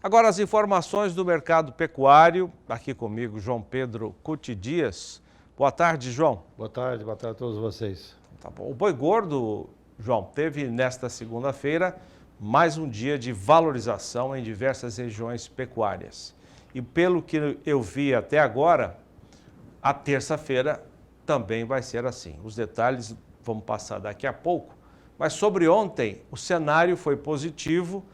Agora as informações do mercado pecuário, aqui comigo João Pedro Cuti Dias. Boa tarde, João. Boa tarde a todos vocês. Tá bom. O boi gordo, João, teve nesta segunda-feira mais um dia de valorização em diversas regiões pecuárias. E pelo que eu vi até agora, a terça-feira também vai ser assim. Os detalhes vamos passar daqui a pouco, mas sobre ontem o cenário foi positivo,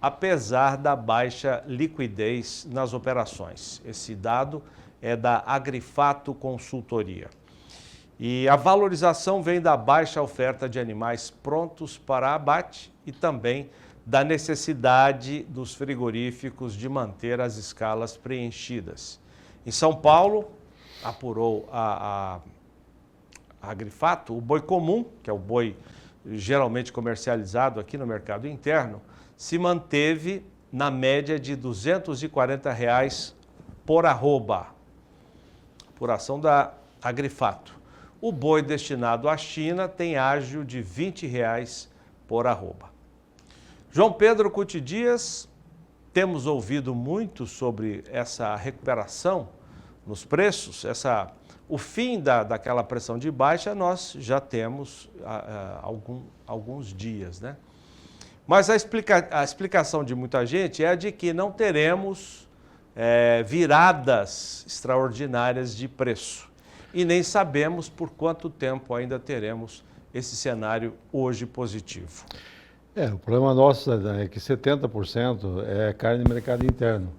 apesar da baixa liquidez nas operações. Esse dado é da Agrifato Consultoria. E a valorização vem da baixa oferta de animais prontos para abate e também da necessidade dos frigoríficos de manter as escalas preenchidas. Em São Paulo, apurou a Agrifato, o boi comum, que é o boi geralmente comercializado aqui no mercado interno, se manteve na média de R$ 240 por arroba, apuração da Agrifato. O boi destinado à China tem ágio de R$ 20 por arroba. João Pedro Cuti Dias, temos ouvido muito sobre essa recuperação nos preços, o fim daquela pressão de baixa nós já temos alguns dias, né? Mas a explicação de muita gente é a de que não teremos viradas extraordinárias de preço. E nem sabemos por quanto tempo ainda teremos esse cenário hoje positivo. O problema nosso é que 70% é carne no mercado interno.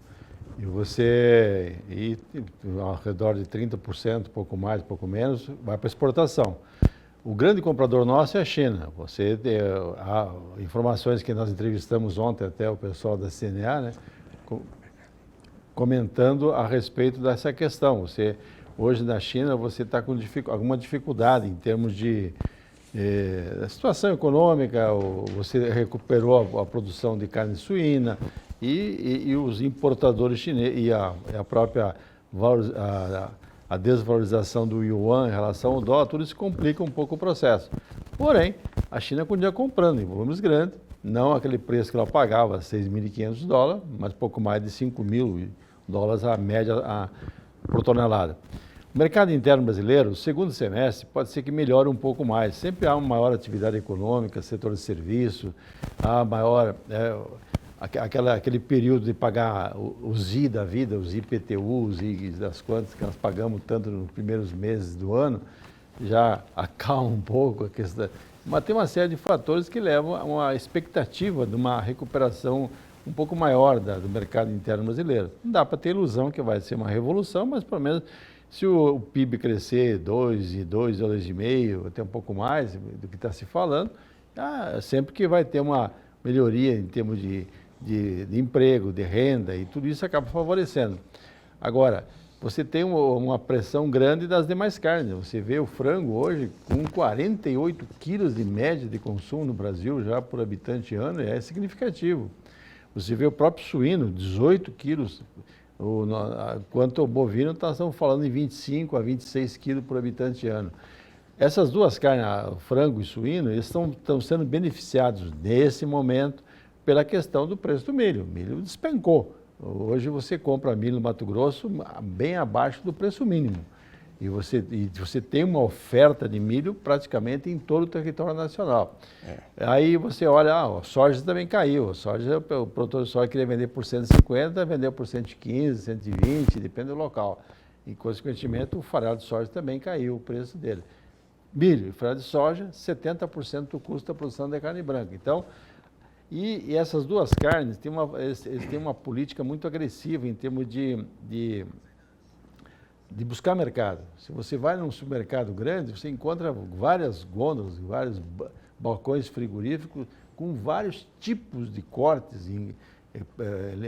E você, ao redor de 30%, pouco mais, pouco menos, vai para exportação. O grande comprador nosso é a China. Você tem informações que nós entrevistamos ontem até o pessoal da CNA, né, comentando a respeito dessa questão. Hoje na China você está com alguma dificuldade em termos de situação econômica, você recuperou a produção de carne suína e os importadores chineses e a própria a desvalorização do yuan em relação ao dólar, tudo isso complica um pouco o processo. Porém, a China continua comprando em volumes grandes, não aquele preço que ela pagava, $6.500, mas pouco mais de $5.000 a média por tonelada. O mercado interno brasileiro, o segundo semestre, pode ser que melhore um pouco mais. Sempre há uma maior atividade econômica, setor de serviço, há maior... aquele período de pagar os I da vida, os IPTUs e das quantas que nós pagamos tanto nos primeiros meses do ano, já acalma um pouco a questão. Mas tem uma série de fatores que levam a uma expectativa de uma recuperação um pouco maior do mercado interno brasileiro. Não dá para ter ilusão que vai ser uma revolução, mas pelo menos se o PIB crescer 2,5, até um pouco mais do que está se falando, sempre que vai ter uma melhoria em termos de emprego, de renda, e tudo isso acaba favorecendo. Agora, você tem uma pressão grande das demais carnes. Você vê o frango hoje com 48 quilos de média de consumo no Brasil, já por habitante ano, é significativo. Você vê o próprio suíno, 18 quilos, quanto ao bovino, estamos falando em 25 a 26 quilos por habitante ano. Essas duas carnes, frango e suíno, eles estão sendo beneficiados nesse momento pela questão do preço do milho. O milho despencou. Hoje você compra milho no Mato Grosso bem abaixo do preço mínimo. E você tem uma oferta de milho praticamente em todo o território nacional. Aí você olha, a soja também caiu. A soja, o produtor de soja queria vender por 150, vendeu por 115, 120, depende do local. E, consequentemente, o farelo de soja também caiu o preço dele. Milho e farelo de soja, 70% do custo da produção da carne branca. Então, e essas duas carnes eles têm uma política muito agressiva em termos de buscar mercado. Se você vai num supermercado grande, você encontra várias gôndolas, vários balcões frigoríficos com vários tipos de cortes,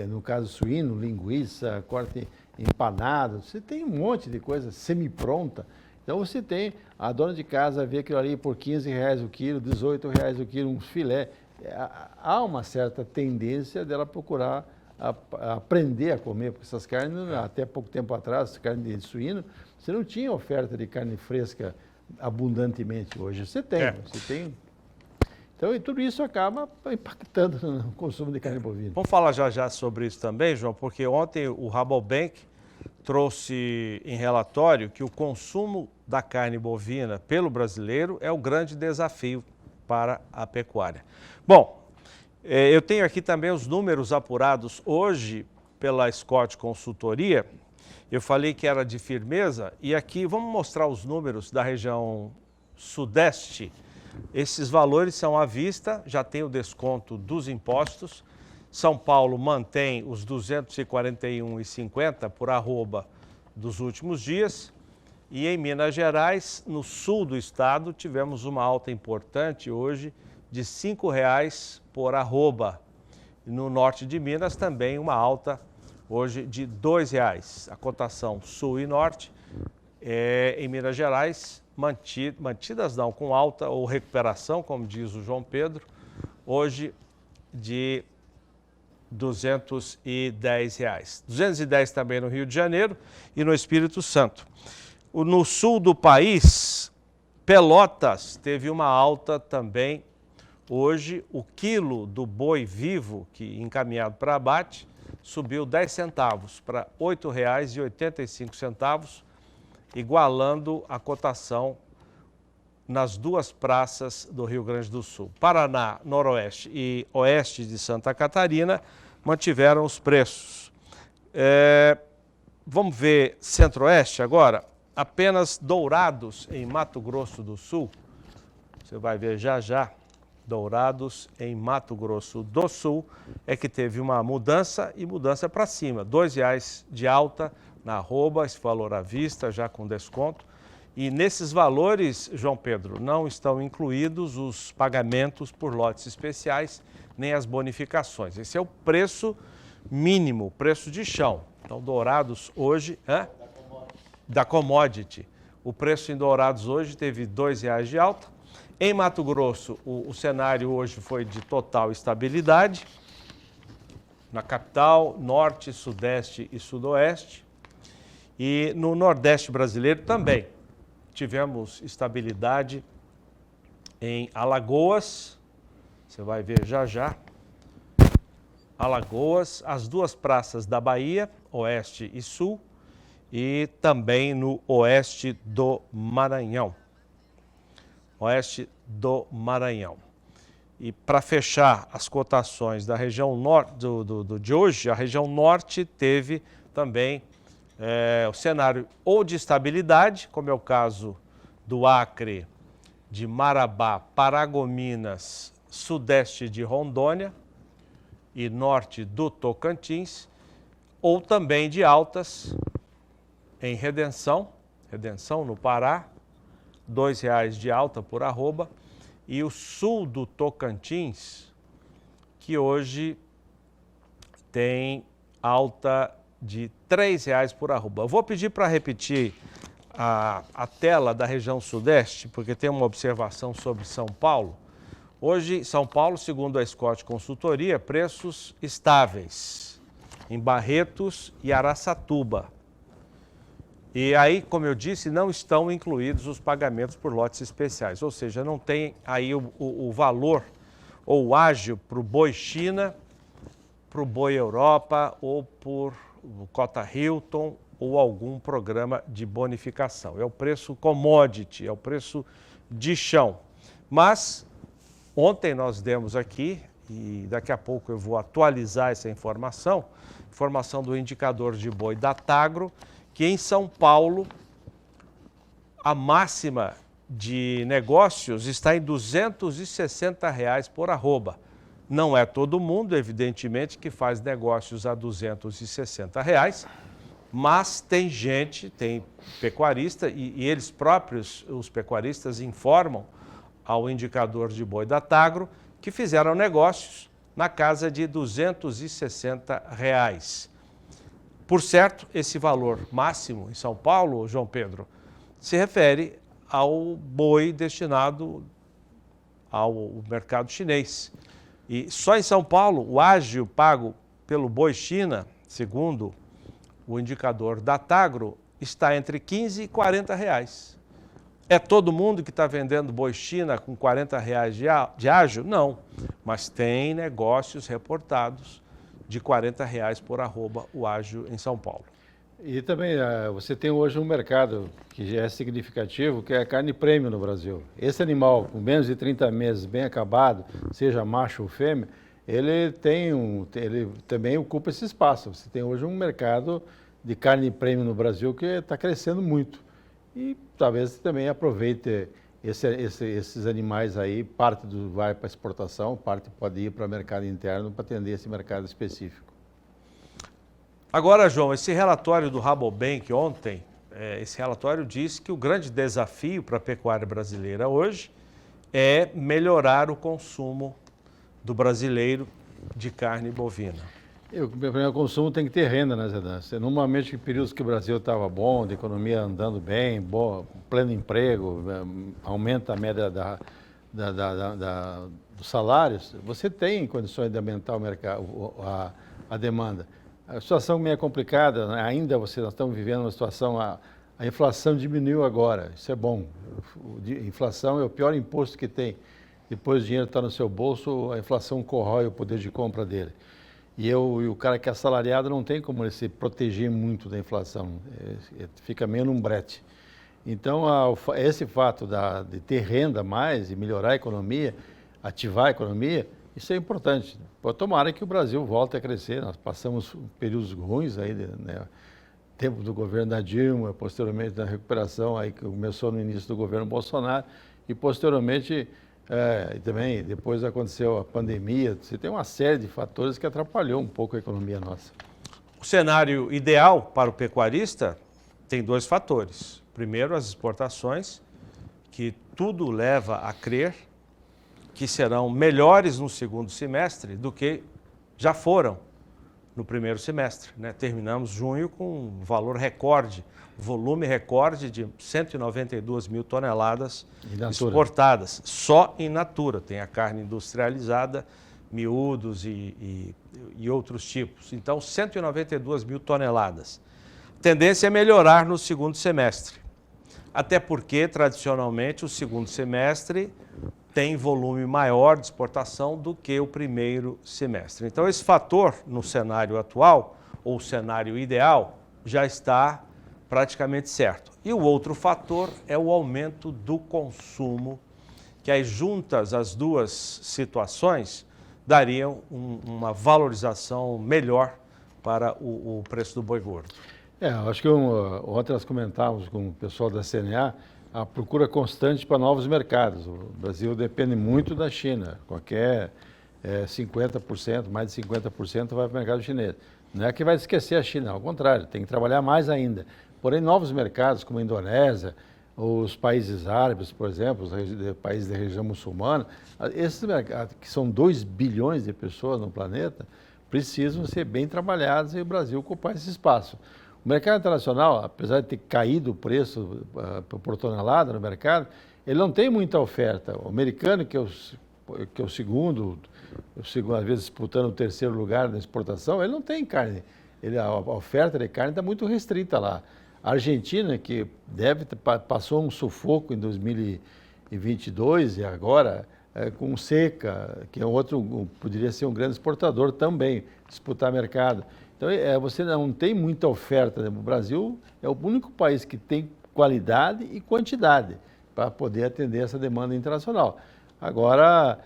no caso suíno, linguiça, corte empanado, você tem um monte de coisa semi-pronta. Então você tem, a dona de casa vê aquilo ali por R$15 o quilo, R$18 o quilo, um filé. Há uma certa tendência dela procurar aprender a comer, porque essas carnes, até pouco tempo atrás, carne de suíno, você não tinha oferta de carne fresca abundantemente. Hoje você tem, Então, e tudo isso acaba impactando no consumo de carne bovina. Vamos falar já sobre isso também, João, porque ontem o Rabobank trouxe em relatório que o consumo da carne bovina pelo brasileiro é o grande desafio para a pecuária. Bom, eu tenho aqui também os números apurados hoje pela Scott Consultoria. Eu falei que era de firmeza e aqui vamos mostrar os números da região sudeste. Esses valores são à vista, já tem o desconto dos impostos. São Paulo mantém os 241,50 por arroba dos últimos dias. E em Minas Gerais, no sul do estado, tivemos uma alta importante hoje de R$ 5,00 por arroba. No norte de Minas também uma alta hoje de R$ 2,00. A cotação sul e norte, em Minas Gerais, mantidas não, com alta ou recuperação, como diz o João Pedro, hoje de R$ 210. 210 também no Rio de Janeiro e no Espírito Santo. No sul do país, Pelotas teve uma alta também. Hoje, o quilo do boi vivo, que encaminhado para abate, subiu 10 centavos para R$ 8,85, igualando a cotação nas duas praças do Rio Grande do Sul. Paraná, Noroeste e Oeste de Santa Catarina mantiveram os preços. Vamos ver Centro-Oeste agora. Apenas Dourados, em Mato Grosso do Sul, você vai ver já, Dourados, em Mato Grosso do Sul, é que teve uma mudança e mudança para cima. R$ 2,00 de alta na arroba, esse valor à vista, já com desconto. E nesses valores, João Pedro, não estão incluídos os pagamentos por lotes especiais, nem as bonificações. Esse é o preço mínimo, preço de chão. Então, Dourados hoje, da commodity. O preço em Dourados hoje teve R$ 2,00 de alta. Em Mato Grosso, o cenário hoje foi de total estabilidade. Na capital, norte, sudeste e sudoeste. E no nordeste brasileiro também. Tivemos estabilidade em Alagoas. Você vai ver já. Alagoas, as duas praças da Bahia, oeste e sul. E também no oeste do Maranhão. Oeste do Maranhão. E para fechar as cotações da região norte de hoje, a região norte teve também o cenário ou de estabilidade, como é o caso do Acre, de Marabá, Paragominas, sudeste de Rondônia e norte do Tocantins, ou também de altas em Redenção no Pará, R$ 2,00 de alta por arroba, e o sul do Tocantins, que hoje tem alta de R$ 3,00 por arroba. Eu vou pedir para repetir a tela da região sudeste, porque tem uma observação sobre São Paulo. Hoje, São Paulo, segundo a Scott Consultoria, preços estáveis em Barretos e Araçatuba. E aí, como eu disse, não estão incluídos os pagamentos por lotes especiais, ou seja, não tem aí o valor ou o ágio para o boi China, para o boi Europa ou por cota Hilton ou algum programa de bonificação. É o preço commodity, é o preço de chão. Mas ontem nós demos aqui, e daqui a pouco eu vou atualizar essa informação do indicador de boi da Tagro, que em São Paulo a máxima de negócios está em R$ 260 por arroba. Não é todo mundo, evidentemente, que faz negócios a R$ 260, mas tem gente, tem pecuarista, e eles próprios, os pecuaristas, informam ao indicador de boi da Tagro que fizeram negócios na casa de R$ 260. Por certo, esse valor máximo em São Paulo, João Pedro, se refere ao boi destinado ao mercado chinês. E só em São Paulo, o ágio pago pelo boi China, segundo o indicador da Tagro, está entre R$ 15 e R$ 40. É todo mundo que está vendendo boi China com R$ 40 de ágio? Não, mas tem negócios reportados de R$ 40 por arroba o ágio em São Paulo. E também você tem hoje um mercado que já é significativo, que é a carne premium no Brasil. Esse animal com menos de 30 meses, bem acabado, seja macho ou fêmea, ele também ocupa esse espaço. Você tem hoje um mercado de carne premium no Brasil que está crescendo muito. E talvez você também aproveite esses animais aí, parte vai para exportação, parte pode ir para o mercado interno para atender esse mercado específico. Agora, João, esse relatório do Rabobank ontem, esse relatório diz que o grande desafio para a pecuária brasileira hoje é melhorar o consumo do brasileiro de carne bovina. O primeiro consumo tem que ter renda, né, Zé? Normalmente, em períodos que o Brasil estava bom, de economia andando bem, pleno emprego, aumenta a média dos salários, você tem condições de aumentar o mercado, a demanda. A situação meio complicada, né? Ainda nós estamos vivendo uma situação, a inflação diminuiu agora, isso é bom. A inflação é o pior imposto que tem. Depois o dinheiro está no seu bolso, a inflação corrói o poder de compra dele. E o cara que é assalariado não tem como ele se proteger muito da inflação, fica meio num brete. Então, esse fato de ter renda mais e melhorar a economia, ativar a economia, isso é importante. Tomara que o Brasil volte a crescer. Nós passamos períodos ruins aí, né? Tempo do governo da Dilma, posteriormente da recuperação aí que começou no início do governo Bolsonaro e posteriormente também depois aconteceu a pandemia. Você tem uma série de fatores que atrapalhou um pouco a economia nossa. O cenário ideal para o pecuarista tem dois fatores. Primeiro, as exportações, que tudo leva a crer que serão melhores no segundo semestre do que já foram no primeiro semestre, né? Terminamos junho com um valor recorde, volume recorde de 192 mil toneladas exportadas, só in natura. Tem a carne industrializada, miúdos e outros tipos. Então, 192 mil toneladas. A tendência é melhorar no segundo semestre, até porque, tradicionalmente, o segundo semestre tem volume maior de exportação do que o primeiro semestre. Então, esse fator no cenário atual, ou cenário ideal, já está praticamente certo. E o outro fator é o aumento do consumo, que aí juntas as duas situações dariam uma valorização melhor para o preço do boi gordo. Eu acho que ontem nós comentávamos com o pessoal da CNA a procura constante para novos mercados. O Brasil depende muito da China. Qualquer 50%, mais de 50% vai para o mercado chinês. Não é que vai esquecer a China, ao contrário, tem que trabalhar mais ainda. Porém, novos mercados como a Indonésia, os países árabes, por exemplo, os países da região muçulmana, esses mercados, que são 2 bilhões de pessoas no planeta, precisam ser bem trabalhados e o Brasil ocupar esse espaço. O mercado internacional, apesar de ter caído o preço por tonelada no mercado, ele não tem muita oferta. O americano, que é o segundo, às vezes disputando o terceiro lugar na exportação, ele não tem carne. A oferta de carne está muito restrita lá. A Argentina, que passou um sufoco em 2022 e agora com seca, que é poderia ser um grande exportador também, disputar mercado. Então, você não tem muita oferta. O Brasil é o único país que tem qualidade e quantidade para poder atender essa demanda internacional. Agora,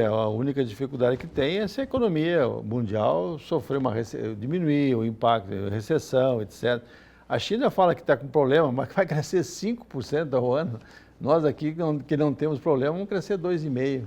a única dificuldade que tem é se a economia mundial diminuir o impacto, recessão, etc. A China fala que está com problema, mas vai crescer 5% ao ano. Nós aqui, que não temos problema, vamos crescer 2,5%.